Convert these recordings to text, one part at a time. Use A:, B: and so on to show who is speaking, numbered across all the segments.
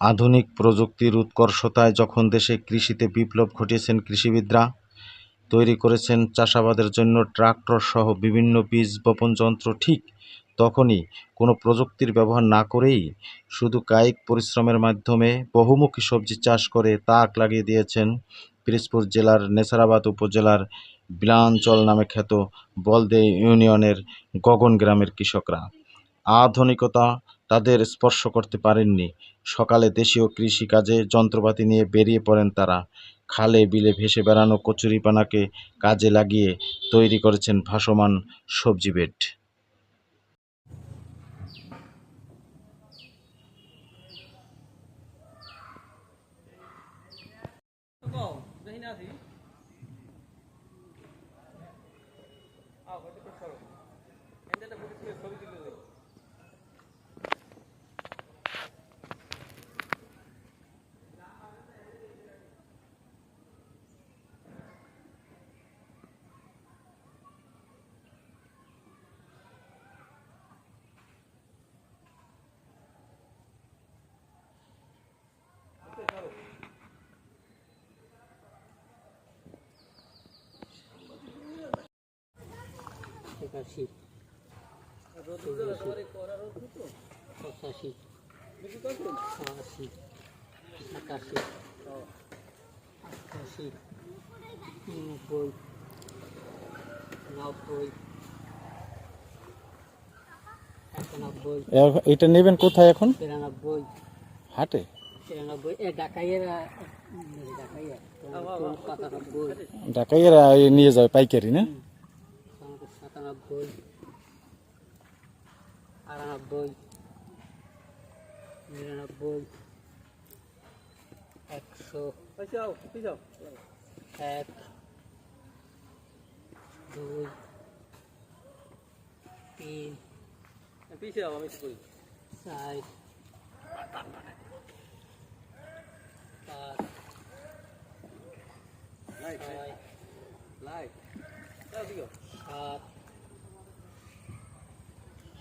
A: আধুনিক প্রযুক্তির উৎকর্ষতায় যখন দেশে কৃষিতে বিপ্লব ঘটিয়েছেন কৃষিবিদরা, তৈরি করেছেন চাষাবাদের জন্য ট্রাক্টর সহ বিভিন্ন বীজ বপন যন্ত্র, ঠিক তখনই কোনো প্রযুক্তির ব্যবহার না করেই শুধু কায়িক পরিশ্রমের মাধ্যমে বহুমুখী সবজি চাষ করে তাক লাগিয়ে দিয়েছেন পিরোজপুর জেলার নেছারাবাদ উপজেলার বিলাঞ্চল নামে খ্যাত বলদে ইউনিয়নের গগন গ্রামের কৃষকরা। আধুনিকতা তাদের স্পর্শ করতে পারেননি। সকালে দেশীয় কৃষিকাজে যন্ত্রপাতি নিয়ে বেরিয়ে পড়েন তারা। খালে বিলে ভেসে বেড়ানো কচুরিপানাকে কাজে লাগিয়ে তৈরি করেছেন ভাসমান সবজি বেড।
B: একাশি, পঁচাশি, আশি, একাশি, আটাশি, 90, 90, 91,
C: এটা নেবেন কোথায় এখন?
B: 93,
C: হাটে?
B: 93, ঢাকাইয়ের
C: ঢাকাইয়েরা নিয়ে যাবে পাইকারি না?
B: 97, 98, 99, 100, 1, 2, 3, 4, 5, 6, 7,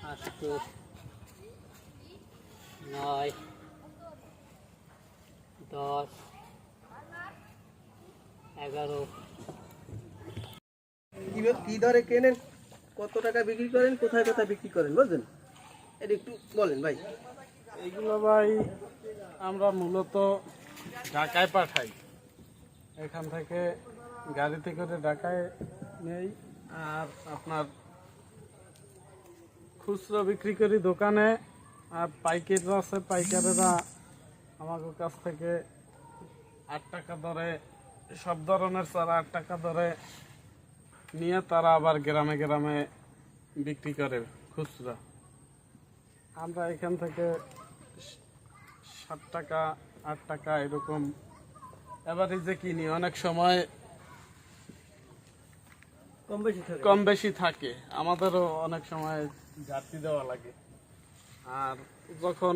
B: 8, 9, 10, 11।
D: কি ধরে কেনেন, কত টাকা বিক্রি করেন, কোথায় কোথায় বিক্রি করেন বলছেন, এটা একটু বলেন ভাই।
C: এইগুলো ভাই আমরা মূলত ঢাকায় পাঠাই। এখান থেকে গাড়িতে করে ঢাকায় নেই, আর আপনার খুচরো বিক্রি করি দোকানে। আর পাইকাররা আছে, পাইকারেরা আমাদের কাছ থেকে 8 টাকা দরে সব ধরনের চারা 8 টাকা দরে নিয়ে তারা আবার গ্রামে গ্রামে বিক্রি করে খুচরা। আমরা এখান থেকে 7 টাকা 8 টাকা এরকম এভারেজে কিনি। অনেক সময় কম বেশি থাকে, আমাদেরও অনেক সময় ঘাটতি দেওয়া লাগে। আর যখন